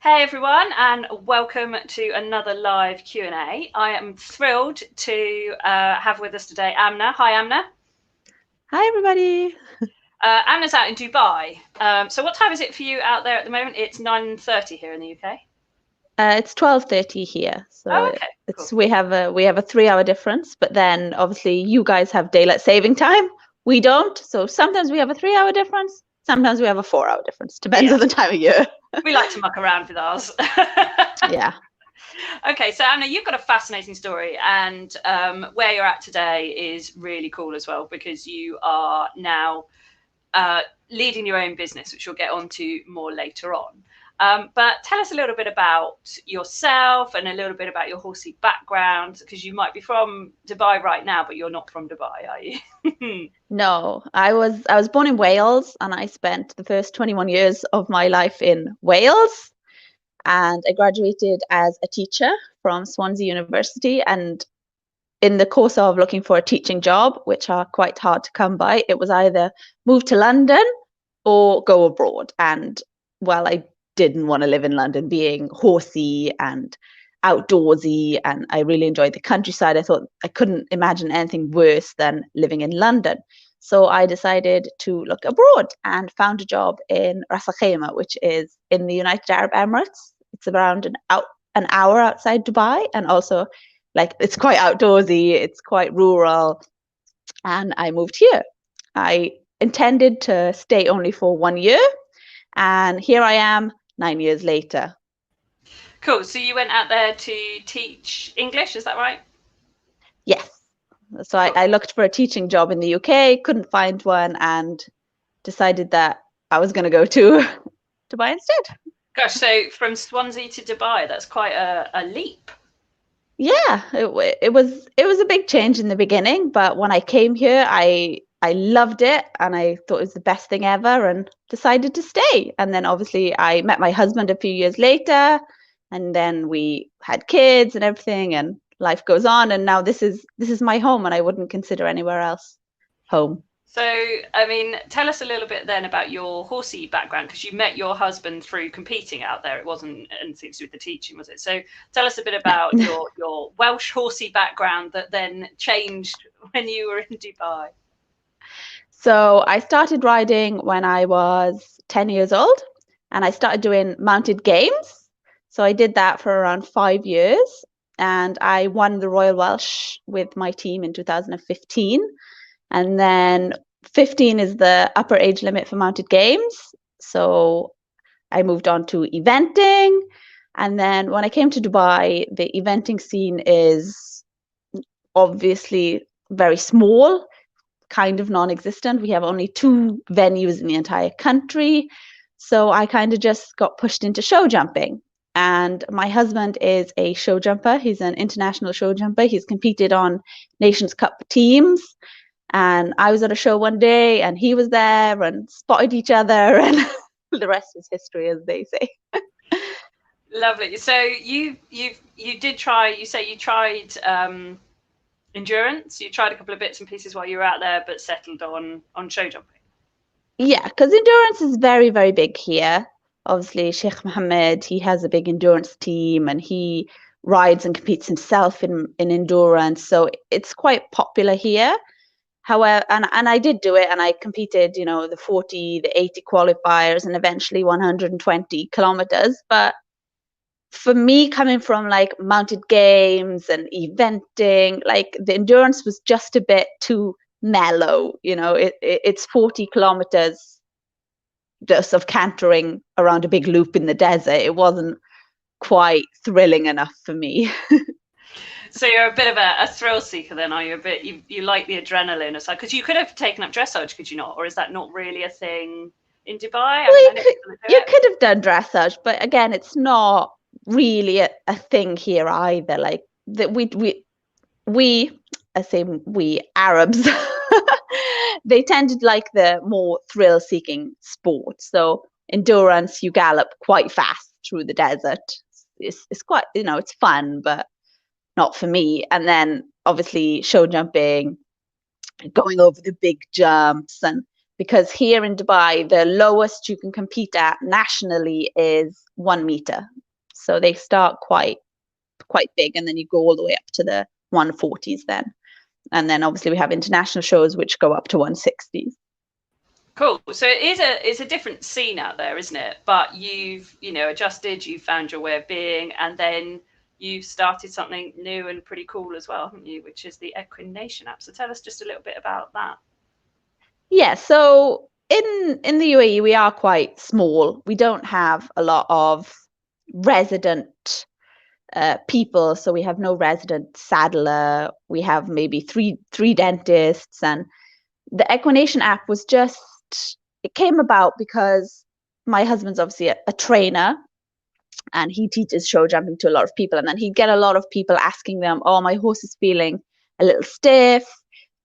Hey everyone, and welcome to another live Q&A. I am thrilled to have with us today Amna. Hi Amna. Hi, everybody. Amna's out in Dubai. So what time is it for you out there at the moment? It's 9:30 here in the UK. It's 12:30 here, Oh, so okay, cool. it's we have a 3 hour difference. But then obviously you guys have daylight saving time. We don't. So sometimes we have a 3 hour difference. Sometimes we have a 4 hour difference. Depends Yeah, on the time of year. we like to muck around with ours. Yeah. Okay, so Amna, you've got a fascinating story, and where you're at today is really cool as well because you are now uh, leading your own business, which we'll get onto more later on. But tell us a little bit about yourself and a little bit about your Horsey background, because you might be from Dubai right now, but you're not from Dubai, are you? No, I was born in Wales and I spent the first 21 years of my life in Wales. And I graduated as a teacher from Swansea University. And in the course of looking for a teaching job, which are quite hard to come by, it was either move to London or go abroad. And well, I didn't want to live in London, being horsey and outdoorsy, and I really enjoyed the countryside. I thought I couldn't imagine anything worse than living in London. So I decided to look abroad and found a job in Ras Al Khaimah, which is in the United Arab Emirates. It's around an hour outside Dubai, and also like it's quite outdoorsy, it's quite rural, and I moved here. I intended to stay only for 1 year, and here I am 9 years later. Cool. So you went out there to teach English, is that right? Yes. So I, Cool. I looked for a teaching job in the UK, couldn't find one, and decided that I was going to go to Dubai instead. Gosh, so from Swansea to Dubai, that's quite a leap. Yeah, it was a big change in the beginning, but when I came here, I loved it and I thought it was the best thing ever and decided to stay. And then obviously I met my husband a few years later, and then we had kids and everything, and life goes on, and now this is my home, and I wouldn't consider anywhere else home. So, I mean, tell us a little bit then about your horsey background, because you met your husband through competing out there. It wasn't anything to do with the teaching, was it? So, tell us a bit about your Welsh horsey background that then changed when you were in Dubai. So I started riding when I was 10 years old, and I started doing mounted games. So I did that for around 5 years, and I won the Royal Welsh with my team in 2015. And then 15 is the upper age limit for mounted games. So I moved on to eventing. And then when I came to Dubai, the eventing scene is obviously very small, kind of non-existent. We have only 2 venues in the entire country. So I kind of just got pushed into show jumping. And my husband is a show jumper. He's an international show jumper. He's competed on Nations Cup teams. And I was at a show one day and he was there and spotted each other, and the rest is history, as they say. Lovely. So you did try. You say you tried endurance. You tried a couple of bits and pieces while you were out there, but settled on show jumping. Yeah, because endurance is very, very big here. Obviously, Sheikh Mohammed, he has a big endurance team and he rides and competes himself in endurance. So it's quite popular here. However, and I did do it and I competed, the 40, the 80 qualifiers and eventually 120 kilometers. But for me, coming from like mounted games and eventing, like the endurance was just a bit too mellow. It's 40 kilometers just of cantering around a big loop in the desert. It wasn't quite thrilling enough for me. So you're a bit of a thrill seeker then, are you? A bit you like the adrenaline aside, because you could have taken up dressage, could you not? Or is that not really a thing in Dubai? I Well, mean, you I know could people that do you it. could have done dressage, but again, it's not really a thing here either. Like that we I say we Arabs, they tended like the more thrill seeking sports. So endurance, you gallop quite fast through the desert. It's quite, it's fun, but not for me. And then obviously show jumping, going over the big jumps and because here in Dubai, the lowest you can compete at nationally is 1 meter. So they start quite big, and then you go all the way up to the 140s then. And then obviously we have international shows which go up to 160s. Cool. So it's a different scene out there, isn't it? But you've, adjusted, you've found your way of being, and then you've started something new and pretty cool as well, haven't you? Which is the Equination app. So tell us just a little bit about that. Yeah, so in the UAE we are quite small. We don't have a lot of resident people, so we have no resident saddler. We have maybe three dentists, and the Equination app was just, it came about because my husband's obviously a trainer, and he teaches show jumping to a lot of people, and then he'd get a lot of people asking them, oh, my horse is feeling a little stiff,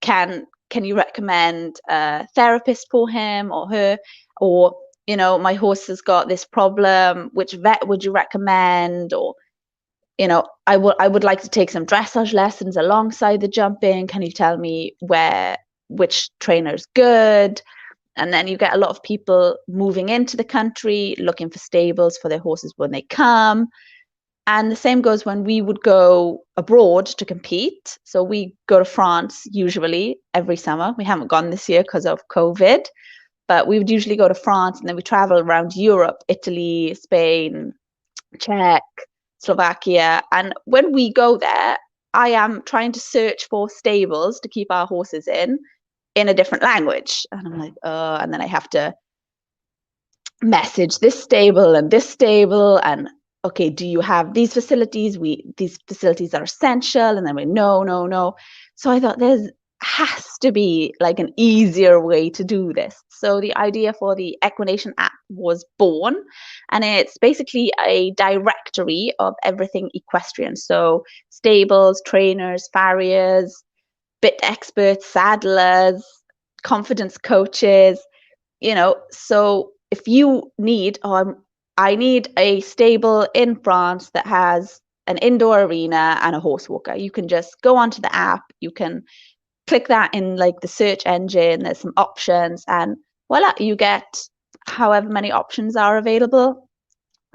can you recommend a therapist for him or her, or my horse has got this problem, which vet would you recommend, or I would like to take some dressage lessons alongside the jumping, can you tell me which trainer's good? And then you get a lot of people moving into the country looking for stables for their horses when they come. And the same goes when we would go abroad to compete. So we go to France usually every summer. We haven't gone this year because of COVID, but we would usually go to France, and then we travel around Europe, Italy, Spain, Czech, Slovakia. And when we go there, I am trying to search for stables to keep our horses in a different language. And I'm like, and then I have to message this stable, and okay, do you have these facilities? These facilities are essential. And then we no. So I thought there's has to be like an easier way to do this. So the idea for the Equination app was born, and it's basically a directory of everything equestrian. So stables, trainers, farriers, bit experts, saddlers, confidence coaches, so if you need, I need a stable in France that has an indoor arena and a horse walker, you can just go onto the app, you can click that in like the search engine, there's some options, and voila, you get however many options are available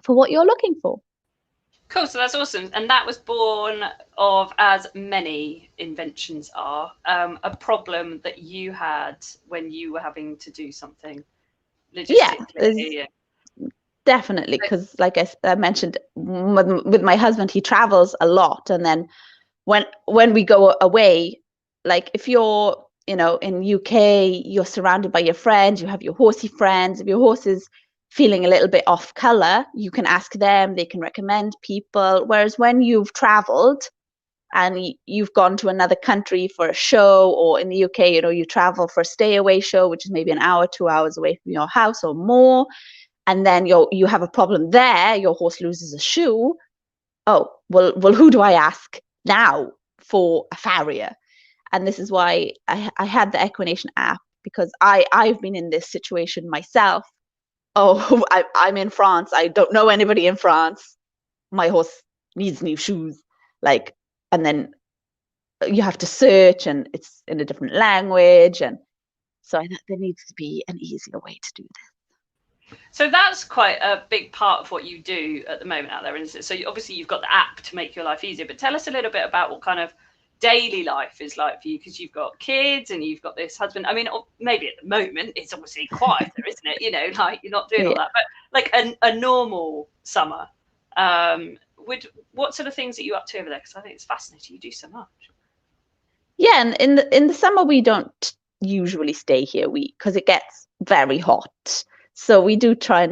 for what you're looking for. Cool, so that's awesome. And that was born of, as many inventions are, a problem that you had when you were having to do something logistically. Yeah, definitely, because like I mentioned, with my husband, he travels a lot, and then when we go away, like if you're in UK, you're surrounded by your friends, you have your horsey friends. If your horse is feeling a little bit off color, you can ask them, they can recommend people. Whereas when you've traveled and you've gone to another country for a show, or in the UK, you travel for a stay away show, which is maybe an hour, 2 hours away from your house or more, and then you have a problem there, your horse loses a shoe. Oh, well, who do I ask now for a farrier? And this is why I had the Equination app, because I've been in this situation myself. Oh, I'm in France. I don't know anybody in France. My horse needs new shoes. And then you have to search, and it's in a different language. And so I thought there needs to be an easier way to do this. So that's quite a big part of what you do at the moment out there, isn't it? So obviously you've got the app to make your life easier, but tell us a little bit about what kind of daily life is like for you, because you've got kids and you've got this husband. I mean, maybe at the moment it's obviously quieter, isn't it? Like you're not doing all that, but like a normal summer, what sort of things are you up to over there? Because I think it's fascinating. You do so much. Yeah, and in the summer we don't usually stay here, because it gets very hot. So we do try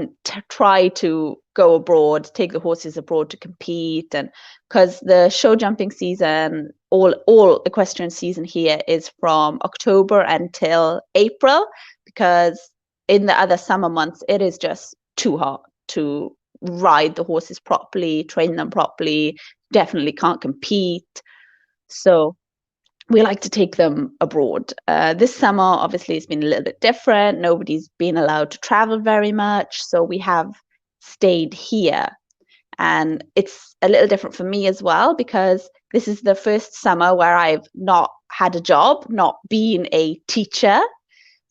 to go abroad, take the horses abroad to compete, and because the show jumping season, all equestrian season here is from October until April, because in the other summer months it is just too hot to ride the horses properly, train them properly, definitely can't compete. So we like to take them abroad. This summer, obviously, it's been a little bit different. Nobody's been allowed to travel very much. So we have stayed here. And it's a little different for me as well, because this is the first summer where I've not had a job, not been a teacher.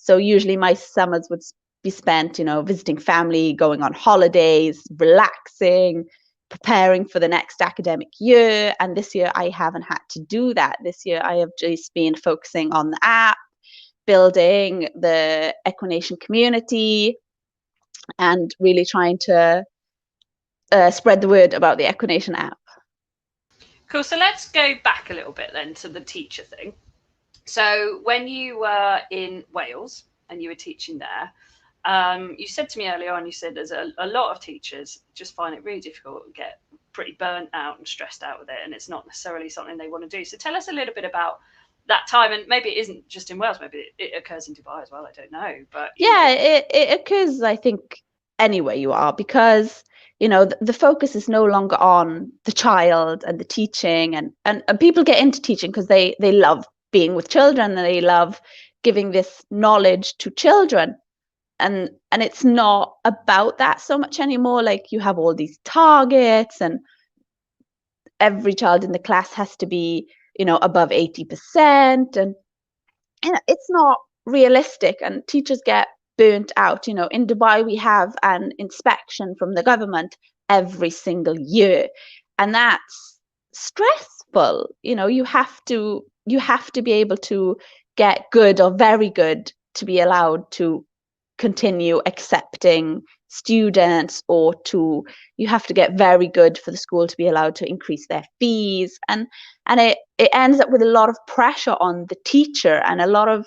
So usually my summers would be spent, visiting family, going on holidays, relaxing, preparing for the next academic year. And this year I haven't had to do that. This year I have just been focusing on the app, building the Equination community, and really trying to spread the word about the Equination app. Cool. So let's go back a little bit then to the teacher thing. So when you were in Wales and you were teaching there, you said to me earlier on, you said there's a lot of teachers just find it really difficult and get pretty burnt out and stressed out with it, and it's not necessarily something they want to do. So tell us a little bit about that time, and maybe it isn't just in Wales, maybe it occurs in Dubai as well, I don't know. But yeah, it occurs, I think, anywhere you are, because the focus is no longer on the child and the teaching, and people get into teaching because they love being with children and they love giving this knowledge to children, and it's not about that so much anymore. Like, you have all these targets, and every child in the class has to be above 80%, and it's not realistic, and teachers get burnt out. In Dubai we have an inspection from the government every single year, and that's stressful. You have to be able to get good or very good to be allowed to continue accepting students, or you have to get very good for the school to be allowed to increase their fees, and it ends up with a lot of pressure on the teacher, and a lot of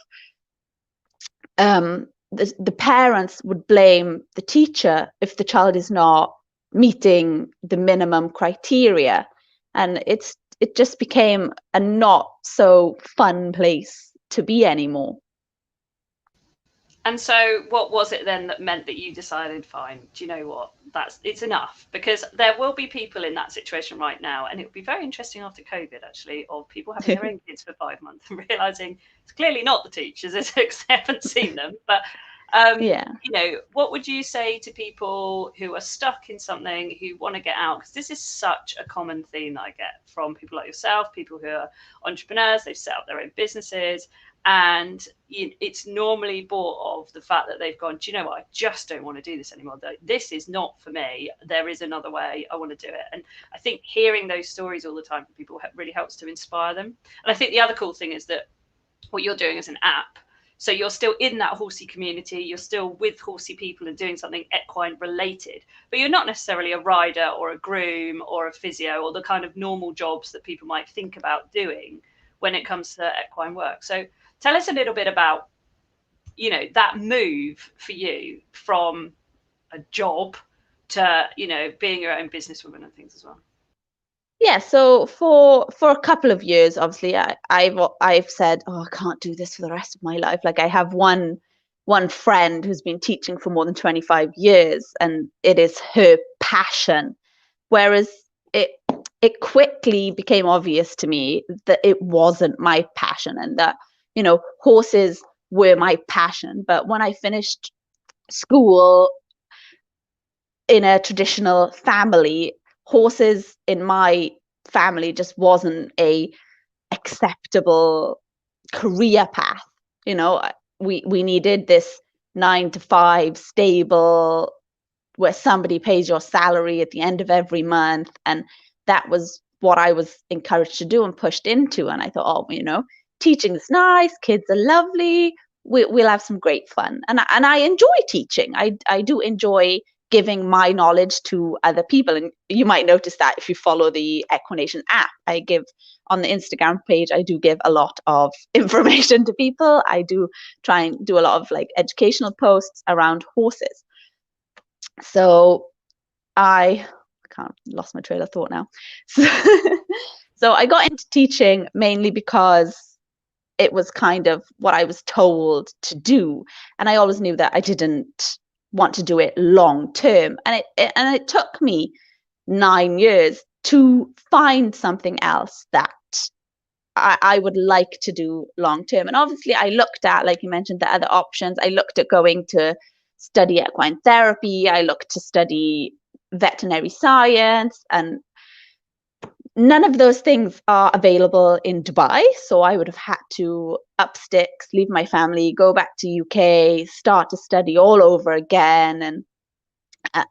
the parents would blame the teacher if the child is not meeting the minimum criteria, and it just became a not so fun place to be anymore. And so what was it then that meant that you decided, fine, do you know what, it's enough? Because there will be people in that situation right now, and it would be very interesting after COVID, actually, of people having their own kids for 5 months and realizing it's clearly not the teachers, because they haven't seen them. But what would you say to people who are stuck in something, who want to get out? Because this is such a common theme that I get from people like yourself, people who are entrepreneurs, they've set up their own businesses, and it's normally bought of the fact that they've gone, do you know what, I just don't want to do this anymore. This is not for me. There is another way. I want to do it. And I think hearing those stories all the time from people really helps to inspire them. And I think the other cool thing is that what you're doing is an app. So you're still in that Horsey community, you're still with Horsey people and doing something equine related, but you're not necessarily a rider or a groom or a physio or the kind of normal jobs that people might think about doing when it comes to equine work. So tell us a little bit about, that move for you from a job to, being your own businesswoman and things as well. Yeah, so for a couple of years, obviously, I've said, oh, I can't do this for the rest of my life. Like, I have one friend who's been teaching for more than 25 years, and it is her passion. Whereas it quickly became obvious to me that it wasn't my passion, and that horses were my passion. But when I finished school in a traditional family, horses in my family just wasn't a acceptable career path. We needed this 9-to-5 stable where somebody pays your salary at the end of every month, and that was what I was encouraged to do and pushed into. And I thought, teaching is nice, kids are lovely, we'll have some great fun. And I enjoy teaching. I do enjoy giving my knowledge to other people. And you might notice that if you follow the Equination app, I give on the Instagram page, I do give a lot of information to people. I do try and do a lot of educational posts around horses. So I lost my trail of thought now. So I got into teaching mainly because it was kind of what I was told to do, and I always knew that I didn't want to do it long term, and it took me 9 years to find something else that I would like to do long term. And obviously I looked at, like you mentioned, the other options. I looked at going to study equine therapy, I looked to study veterinary science, and none of those things are available in Dubai. So I would have had to up sticks, leave my family, go back to UK, start to study all over again. And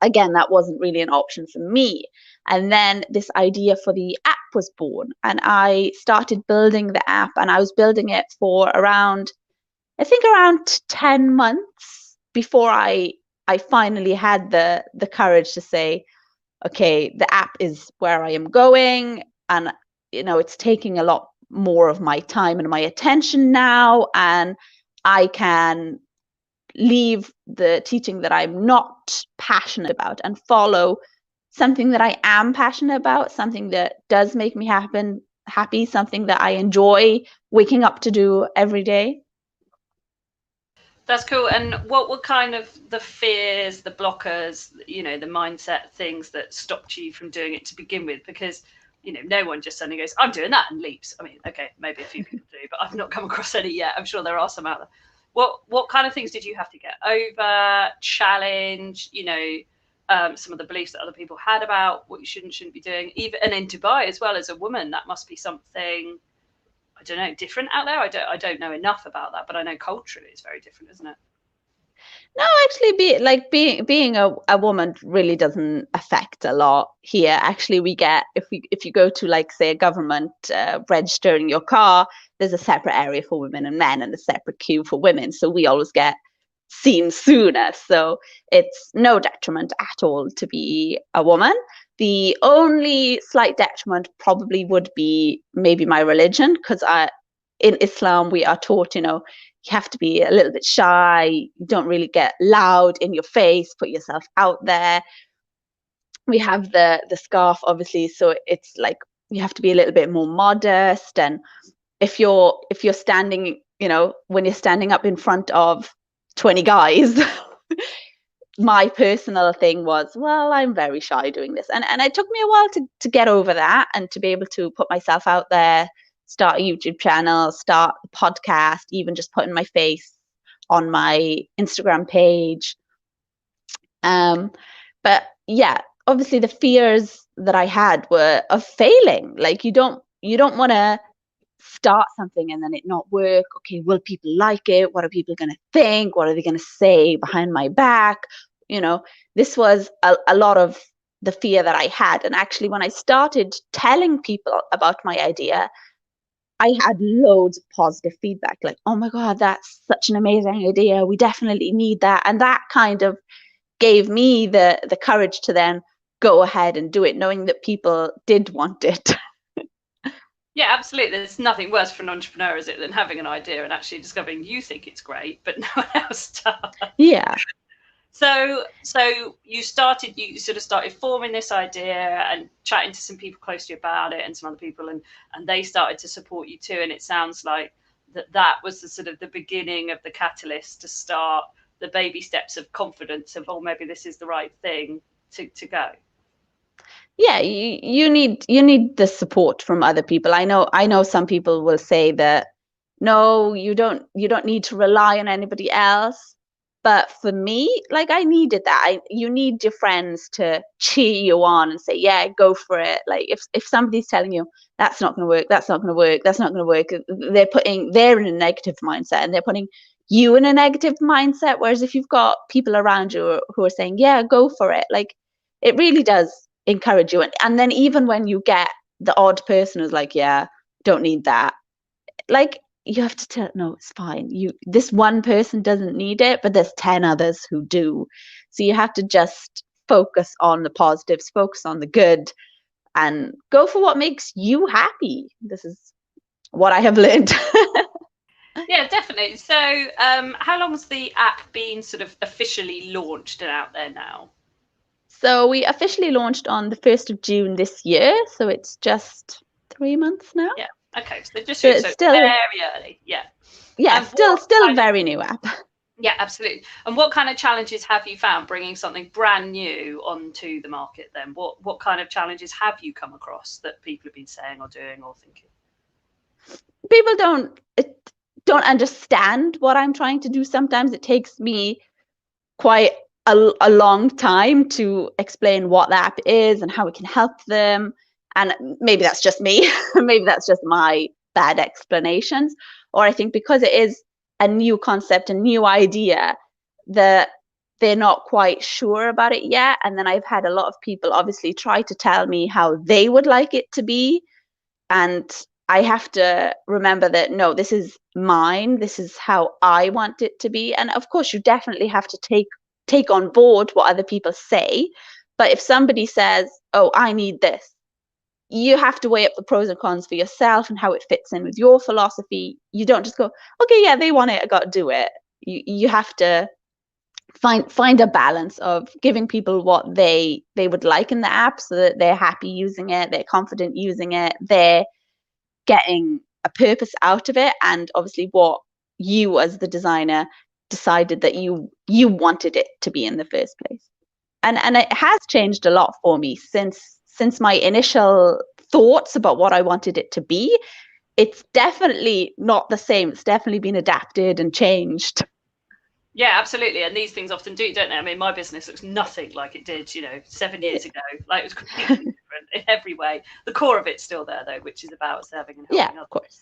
again, that wasn't really an option for me. And then this idea for the app was born, and I started building the app, and I was building it for around, I think around 10 months before I finally had the courage to say, okay, the app is where I am going, and it's taking a lot more of my time and my attention now, and I can leave the teaching that I'm not passionate about and follow something that I am passionate about, something that does make me happy, something that I enjoy waking up to do every day. That's cool. And what were kind of the fears, the blockers, the mindset things that stopped you from doing it to begin with? Because, no one just suddenly goes, I'm doing that, and leaps. I mean, okay, maybe a few people do, but I've not come across any yet. I'm sure there are some out there. What kind of things did you have to get over, challenge, some of the beliefs that other people had about what you shouldn't be doing, even, and in Dubai as well, as a woman, that must be something, I don't know, different out there. I don't know enough about that, but I know culturally it's very different, isn't it? No, actually, being a woman really doesn't affect a lot here. Actually, we get, if you go to, like, say, a government registering your car, there's a separate area for women and men and a separate queue for women. So we always get seen sooner. So it's no detriment at all to be a woman. The only slight detriment probably would be maybe my religion, because in Islam we are taught, you have to be a little bit shy, you don't really get loud in your face, put yourself out there. We have the scarf, obviously, so it's like you have to be a little bit more modest. And if you're standing, when you're standing up in front of 20 guys, my personal thing was, well, I'm very shy doing this, and it took me a while to get over that and to be able to put myself out there, start a YouTube channel, start a podcast, even just putting my face on my Instagram page. But yeah, obviously the fears that I had were of failing. Like, you don't want to start something and then it not work. Okay, will people like it? What are people going to think? What are they going to say behind my back? This was a lot of the fear that I had. And actually, when I started telling people about my idea, I had loads of positive feedback, like, oh my God, that's such an amazing idea. We definitely need that. And that kind of gave me the courage to then go ahead and do it, knowing that people did want it. Yeah, absolutely. There's nothing worse for an entrepreneur, is it, than having an idea and actually discovering you think it's great, but no one else does. Yeah. So you sort of started forming this idea and chatting to some people close to you about it, and some other people, and they started to support you too. And it sounds like that was the sort of the beginning of the catalyst to start the baby steps of confidence of, oh, maybe this is the right thing to go. Yeah, you need the support from other people. I know some people will say that, no, you don't need to rely on anybody else. But for me, like, I needed that. You need your friends to cheer you on and say, yeah, go for it. Like, if somebody's telling you that's not going to work, that's not going to work, that's not going to work, they're in a negative mindset, and they're putting you in a negative mindset. Whereas if you've got people around you who are saying, yeah, go for it, like, it really does encourage you. And then even when you get the odd person who's like, yeah, don't need that, like, you have to tell, no, it's fine. This one person doesn't need it, but there's 10 others who do. So you have to just focus on the positives, focus on the good, and go for what makes you happy. This is what I have learned. Yeah, definitely. So how long has the app been sort of officially launched and out there now? So we officially launched on the 1st of June this year. So it's just 3 months now. Yeah. Okay, so just so it's still very early, yeah. Yeah, still a very new app. Yeah, absolutely. And what kind of challenges have you found bringing something brand new onto the market then? What kind of challenges have you come across that people have been saying or doing or thinking? People don't understand what I'm trying to do. Sometimes it takes me quite a long time to explain what the app is and how it can help them. And maybe that's just me, maybe that's just my bad explanations, or I think because it is a new concept, a new idea, that they're not quite sure about it yet. And then I've had a lot of people obviously try to tell me how they would like it to be, and I have to remember that no, this is mine, this is how I want it to be. And of course you definitely have to take on board what other people say, but if somebody says, oh, I need this, you have to weigh up the pros and cons for yourself and how it fits in with your philosophy. You don't just go, okay, yeah, they want it, I got to do it. You have to find a balance of giving people what they would like in the app, so that they're happy using it, they're confident using it, they're getting a purpose out of it, and obviously what you as the designer decided that you wanted it to be in the first place. And it has changed a lot for me since my initial thoughts about what I wanted it to be. It's definitely not the same. It's definitely been adapted and changed. Yeah, absolutely. And these things often do, don't they? I mean, my business looks nothing like it did, 7 years ago. Like, it was completely different in every way. The core of it's still there, though, which is about serving and helping others. Of course.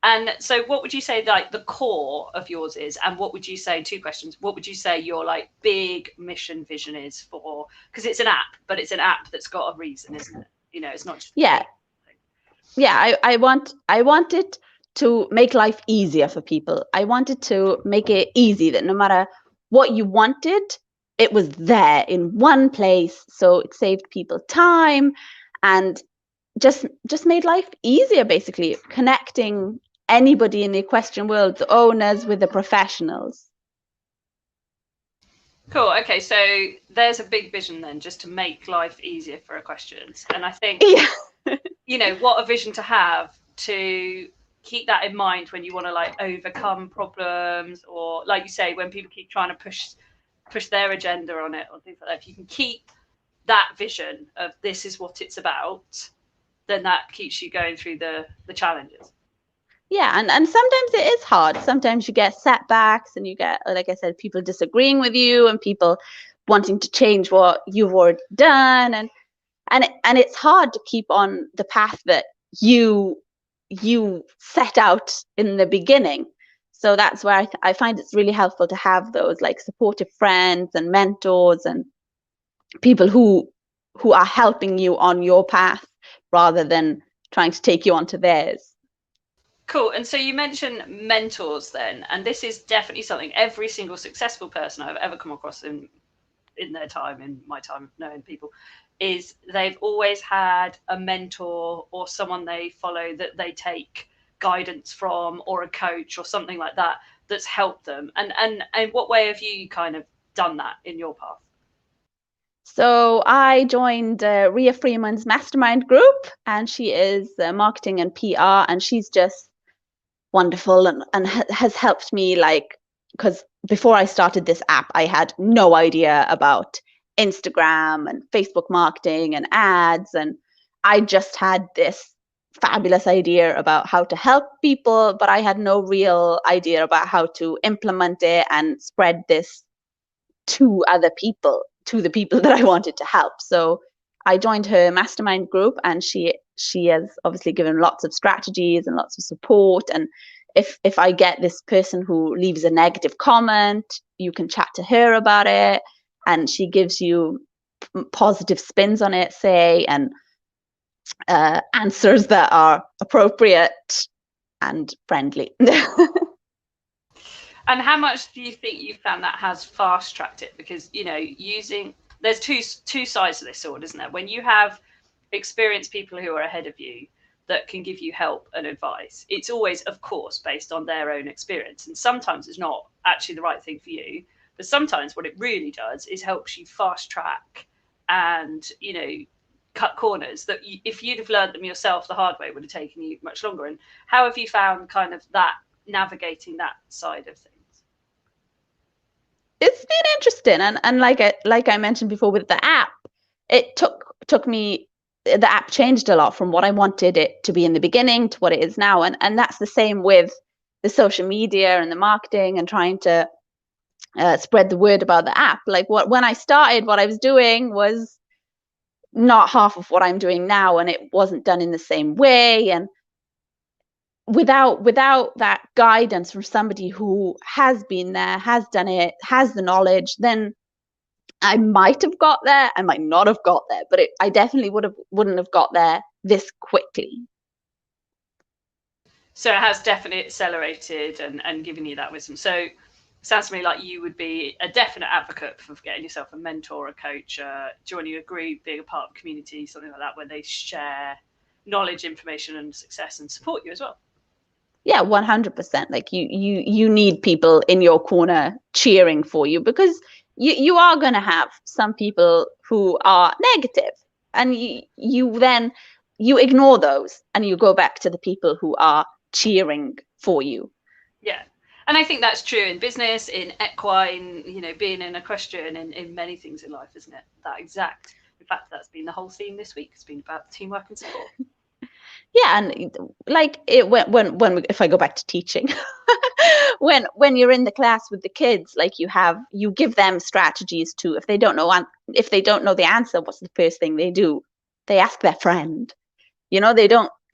And so what would you say, like, the core of yours is? And what would you say, 2 questions, what would you say your, like, big mission vision is for? Because it's an app, but it's an app that's got a reason, isn't it? It's not just... I want it to make life easier for people. I wanted to make it easy, that no matter what you wanted, it was there in one place. So it saved people time and just made life easier, basically connecting anybody in the equestrian world, the owners with the professionals. Cool. Okay, so there's a big vision then, just to make life easier for equestrians. And I think, what a vision to have, to keep that in mind when you want to, like, overcome problems, or, like you say, when people keep trying to push their agenda on it or things like that. If you can keep that vision of this is what it's about, then that keeps you going through the challenges. Yeah, and sometimes it is hard. Sometimes you get setbacks and you get, like I said, people disagreeing with you and people wanting to change what you've already done, and it's hard to keep on the path that you set out in the beginning. So that's where I find it's really helpful to have those, like, supportive friends and mentors and people who are helping you on your path rather than trying to take you onto theirs. Cool. And so you mentioned mentors then, and this is definitely something every single successful person I've ever come across in their time, in my time of knowing people, is they've always had a mentor or someone they follow that they take guidance from, or a coach or something like that that's helped them. And what way have you kind of done that in your path? So I joined Ria Freeman's mastermind group, and she is marketing and PR, and she's just wonderful and has helped me, like, because before I started this app, I had no idea about Instagram and Facebook marketing and ads, and I just had this fabulous idea about how to help people, but I had no real idea about how to implement it and spread this to other people, to the people that I wanted to help. So I joined her mastermind group, and she has obviously given lots of strategies and lots of support. And if I get this person who leaves a negative comment, you can chat to her about it, and she gives you positive spins on it, say, and answers that are appropriate and friendly. And how much do you think you found that has fast tracked it? Because, there's two sides to this sword, isn't there? When you have experienced people who are ahead of you that can give you help and advice, it's always, of course, based on their own experience. And sometimes it's not actually the right thing for you, but sometimes what it really does is helps you fast track and, cut corners that if you'd have learned them yourself the hard way, it would have taken you much longer. And how have you found kind of that, navigating that side of things? It's been interesting, and like I mentioned before with the app, it took me, the app changed a lot from what I wanted it to be in the beginning to what it is now, and that's the same with the social media and the marketing and trying to spread the word about the app. Like when I started, what I was doing was not half of what I'm doing now, and it wasn't done in the same way. And without that guidance from somebody who has been there, has done it, has the knowledge, then I might have got there, I might not have got there, but I definitely wouldn't have got there this quickly. So it has definitely accelerated and given you that wisdom. So it sounds to me like you would be a definite advocate for getting yourself a mentor, a coach, joining a group, being a part of a community, something like that, where they share knowledge, information, and success, and support you as well. Yeah, 100%. Like you need people in your corner cheering for you, because you are going to have some people who are negative, and you ignore those and you go back to the people who are cheering for you. Yeah. And I think that's true in business, in equine, being an equestrian, in many things in life, isn't it? That exact. In fact, that's been the whole theme this week. It's been about teamwork and support. Yeah, and like when if I go back to teaching, when you're in the class with the kids, like you give them strategies to, if they don't know the answer, what's the first thing they do? They ask their friend. They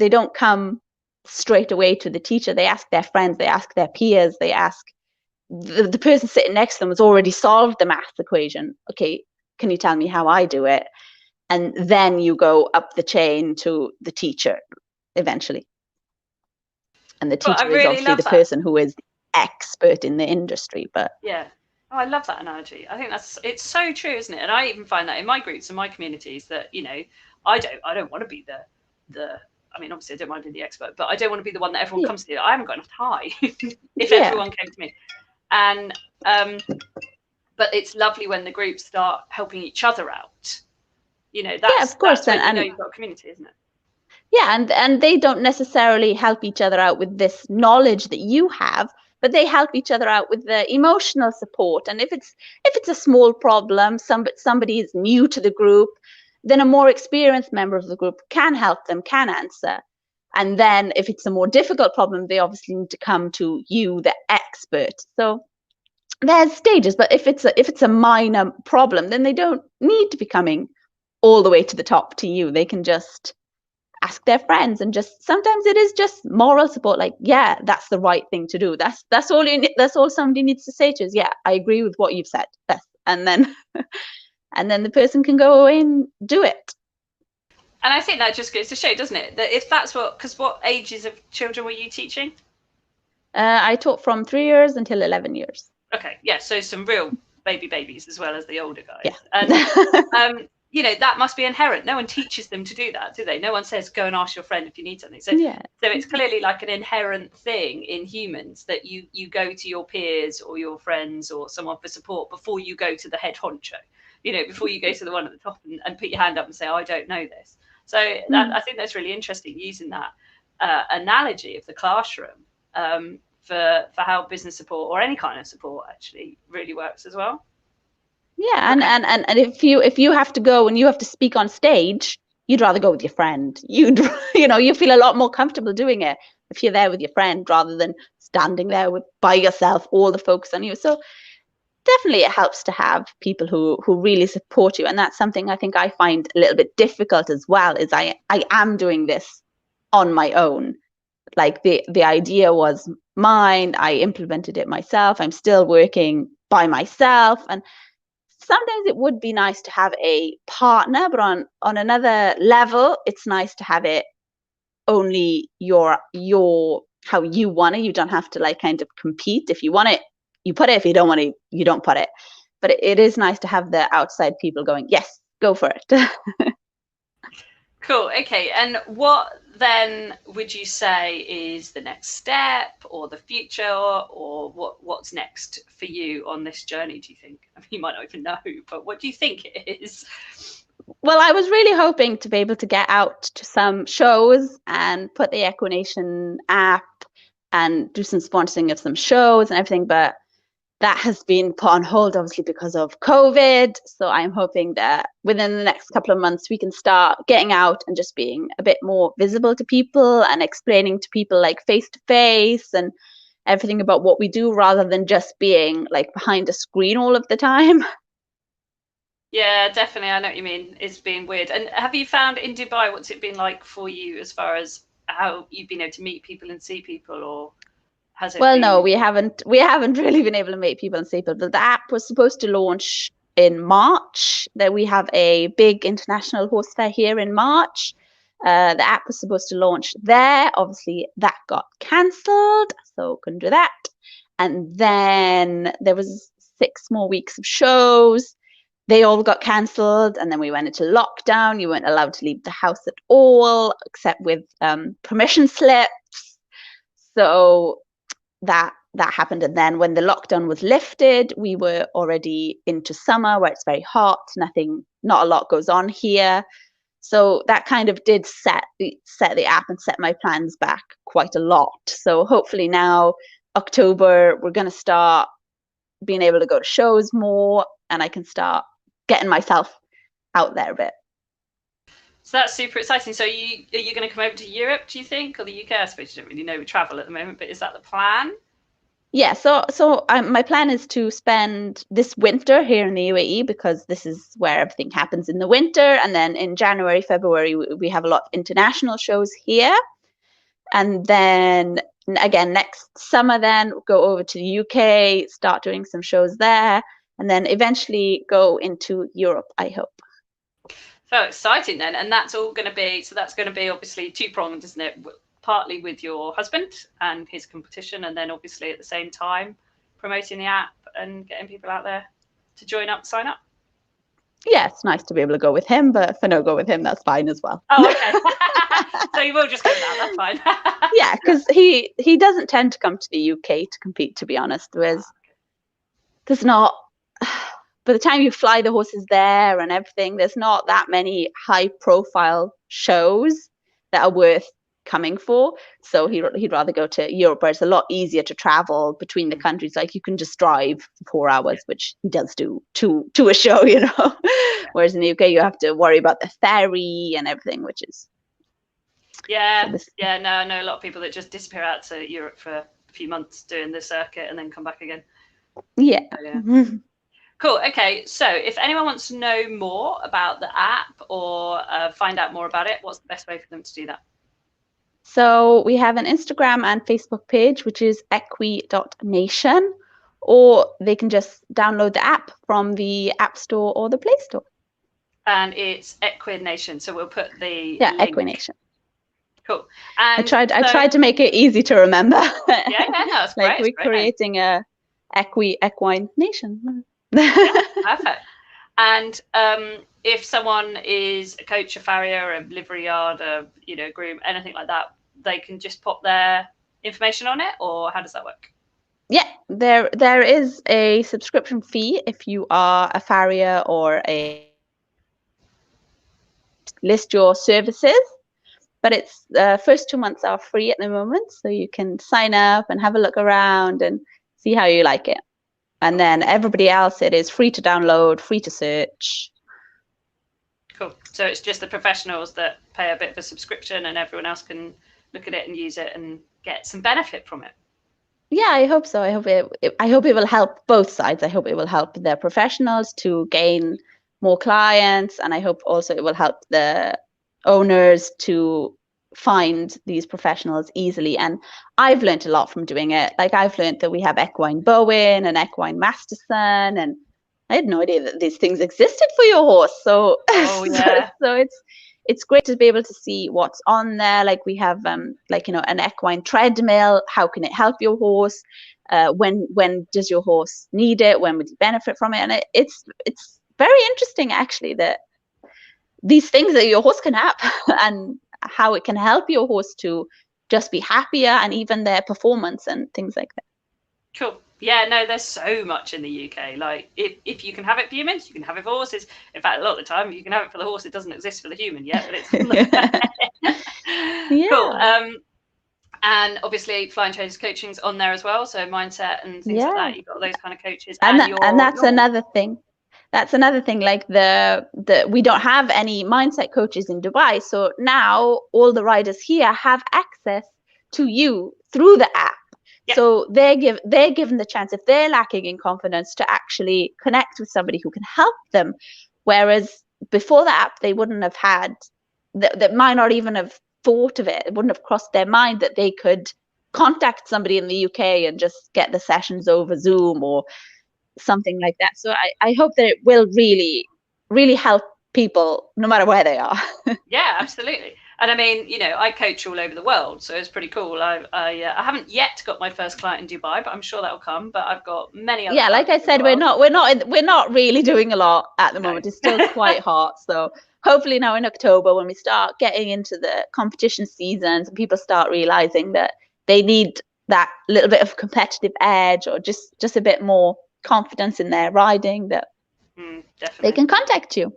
don't come straight away to the teacher. They ask their friends, they ask their peers, they ask the person sitting next to them has already solved the maths equation. Okay, can you tell me how I do it? And then you go up the chain to the teacher eventually. And the teacher is obviously the person who is the expert in the industry. But yeah. Oh, I love that analogy. I think it's so true, isn't it? And I even find that in my groups and my communities that, I don't want to be the I mean, obviously I don't mind being the expert, but I don't want to be the one that everyone comes to. I haven't got enough time if everyone came to me. And but it's lovely when the groups start helping each other out. That's, of course, that's when you've got a community, isn't it? Yeah, and they don't necessarily help each other out with this knowledge that you have, but they help each other out with the emotional support. And if it's a small problem, somebody is new to the group, then a more experienced member of the group can help them, can answer. And then if it's a more difficult problem, they obviously need to come to you, the expert. So there's stages, but if it's a minor problem, then they don't need to be coming all the way to the top to you. They can just ask their friends, and just sometimes it is just moral support, like, yeah, that's the right thing to do. That's all somebody needs to say to us. Yeah, I agree with what you've said. And then and then the person can go away and do it. And I think that just goes to show, doesn't it, that if that's because what ages of children were you teaching? I taught from 3 years until 11 years. Okay, yeah, so some real babies as well as the older guys. Yeah. And that must be inherent. No one teaches them to do that, do they? No one says, go and ask your friend if you need something. So, yeah. So it's clearly like an inherent thing in humans that you go to your peers or your friends or someone for support before you go to the head honcho, before you go to the one at the top and put your hand up and say, oh, I don't know this. So I think that's really interesting, using that analogy of the classroom for how business support or any kind of support actually really works as well. Yeah, and if you have to go and you have to speak on stage, you'd rather go with your friend. You feel a lot more comfortable doing it if you're there with your friend rather than standing there by yourself, all the focus on you. So definitely it helps to have people who really support you. And that's something I think I find a little bit difficult as well, is I am doing this on my own. Like the idea was mine, I implemented it myself, I'm still working by myself, and sometimes it would be nice to have a partner, but on another level, it's nice to have it only your how you want it. You don't have to like kind of compete. If you want it, you put it. If you don't want it, you don't put it. But it is nice to have the outside people going, yes, go for it. Cool. Okay. And what then would you say is the next step or the future, or what's next for you on this journey, do you think? I mean, you might not even know, but what do you think it is? Well, I was really hoping to be able to get out to some shows and put the Equination app and do some sponsoring of some shows and everything, but that has been put on hold, obviously, because of COVID. So I'm hoping that within the next couple of months, we can start getting out and just being a bit more visible to people and explaining to people like face to face and everything about what we do, rather than just being like behind a screen all of the time. Yeah, definitely. I know what you mean. It's been weird. And have you found in Dubai, what's it been like for you as far as how you've been able to meet people and see people, or has it Well, no, been? we haven't really been able to meet people and see people. The app was supposed to launch in March. That we have a big international horse fair here in March. The app was supposed to launch there. Obviously, that got cancelled, so couldn't do that. And then there was 6 more weeks of shows. They all got cancelled, and then we went into lockdown. You weren't allowed to leave the house at all, except with permission slips. So that happened. And then when the lockdown was lifted, we were already into summer where it's very hot, not a lot goes on here. So that kind of did set the app and set my plans back quite a lot. So hopefully now October we're going to start being able to go to shows more, and I can start getting myself out there a bit. So that's super exciting. So are you going to come over to Europe, do you think, or the UK? I suppose you don't really know with travel at the moment, but is that the plan? Yeah, so my plan is to spend this winter here in the UAE, because this is where everything happens in the winter, and then in January, February we have a lot of international shows here, and then again next summer then go over to the UK, start doing some shows there, and then eventually go into Europe, I hope. So exciting then. And that's going to be obviously two-pronged, isn't it? Partly with your husband and his competition, and then obviously at the same time promoting the app and getting people out there to sign up. Yeah, it's nice to be able to go with him, but if I don't go with him, that's fine as well. Oh, okay. So you will just go now, that's fine. Yeah, because he doesn't tend to come to the UK to compete, to be honest. There's not, by the time you fly the horses there and everything, there's not that many high profile shows that are worth coming for. So he'd rather go to Europe, where it's a lot easier to travel between the countries. Like you can just drive for 4 hours, which he does do to a show, Whereas in the UK you have to worry about the ferry and everything, which is no, I know a lot of people that just disappear out to Europe for a few months doing the circuit and then come back again. Yeah. Cool. Okay, so if anyone wants to know more about the app or find out more about it, what's the best way for them to do that? So we have an Instagram and Facebook page, which is equi.nation, or they can just download the app from the App Store or the Play Store. And it's Equination, so we'll put the link. Equination. Cool. And I tried to make it easy to remember. Yeah, no, that's like great. We're creating a equine nation. Yeah, perfect. And if someone is a coach, a farrier, a livery yard, a groom, anything like that, they can just pop their information on it, or how does that work? Yeah, there is a subscription fee if you are a farrier or list your services, but it's first 2 months are free at the moment, so you can sign up and have a look around and see how you like it. And then everybody else, it is free to download, free to search. Cool. So it's just the professionals that pay a bit of a subscription, and everyone else can look at it and use it and get some benefit from it. Yeah, I hope so. I hope it will help both sides. I hope it will help the professionals to gain more clients, and I hope also it will help the owners to find these professionals easily. And I've learned a lot from doing it. Like I've learned that we have equine Bowen and equine Masterson, and I had no idea that these things existed for your horse. So yeah. so it's great to be able to see what's on there. Like we have an equine treadmill. How can it help your horse? When does your horse need it? When would you benefit from it? And it's very interesting actually, that these things that your horse can have and how it can help your horse to just be happier, and even their performance and things like that. Cool. Yeah, no, there's so much in the UK. Like if you can have it for humans, you can have it for horses. In fact, a lot of the time you can have it for the horse. It doesn't exist for the human yet, but it's yeah. Cool. And obviously flying trainers coaching's on there as well. So mindset and things like that. You've got those kind of coaches. And that's another thing. That's another thing, like we don't have any mindset coaches in Dubai. So now all the riders here have access to you through the app. Yep. So they're given the chance, if they're lacking in confidence, to actually connect with somebody who can help them Whereas before the app, they wouldn't have had, that might not even have thought of it. It wouldn't have crossed their mind that they could contact somebody in the UK and just get the sessions over Zoom or something like that. So I hope that it will really, really help people no matter where they are. Yeah, absolutely. And I mean, you know, I coach all over the world, so it's pretty cool. I haven't yet got my first client in Dubai, but I'm sure that'll come. But I've got many other. Yeah, like I said, we're not really doing a lot at the moment. It's still quite hot. So hopefully now in October, when we start getting into the competition seasons, and people start realizing that they need that little bit of competitive edge or just a bit more confidence in their riding, that they can contact you.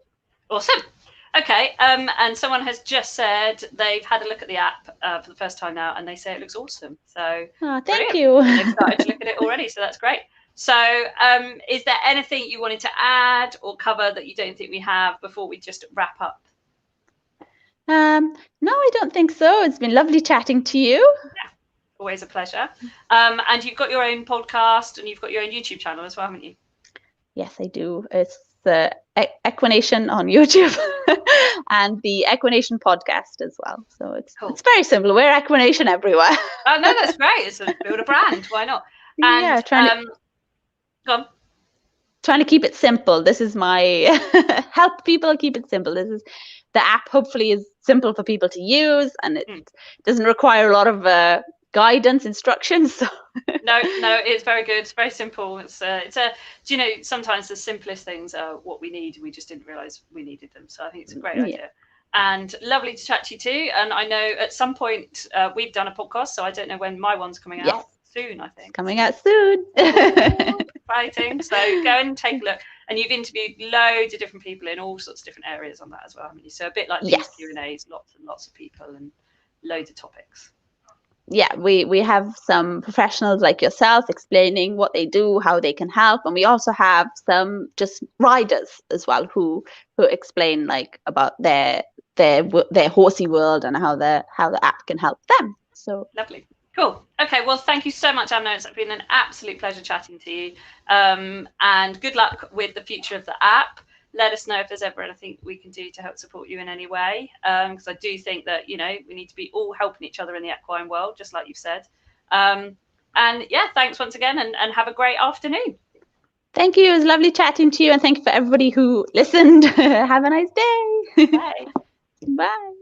Awesome. Okay, and someone has just said they've had a look at the app for the first time now, and they say it looks awesome. So thank you. They've started to look at it already, so that's great. So is there anything you wanted to add or cover that you don't think we have before we just wrap up? No, I don't think so. It's been lovely chatting to you. Yeah, always a pleasure. And you've got your own podcast and you've got your own YouTube channel as well, haven't you? Yes, I do. It's the Equination on YouTube and the Equination podcast as well. So it's very simple. We're Equination everywhere. Oh no, that's great. It's build a brand. Why not? And trying to keep it simple. This is my help people keep it simple. This is the app. Hopefully, is simple for people to use, and it doesn't require a lot of guidance, instructions. So. No, it's very good. It's very simple. It's you know, sometimes the simplest things are what we need. We just didn't realize we needed them. So I think it's a great idea. And lovely to chat to you too. And I know at some point we've done a podcast, so I don't know when my one's coming out. Soon, I think. Coming out soon. Exciting. So go and take a look. And you've interviewed loads of different people in all sorts of different areas on that as well, haven't you? So a bit like these Q&As, lots and lots of people and loads of topics. Yeah, we have some professionals like yourself explaining what they do, how they can help, and we also have some just riders as well who explain like about their Horsey world and how the app can help them. So lovely. Cool. Okay, well, thank you so much, Amna. It's been an absolute pleasure chatting to you. And good luck with the future of the app. Let us know if there's ever anything we can do to help support you in any way. Because I do think that, you know, we need to be all helping each other in the equine world, just like you've said. And yeah, thanks once again and have a great afternoon. Thank you. It was lovely chatting to you. And thank you for everybody who listened. Have a nice day. Bye. Bye.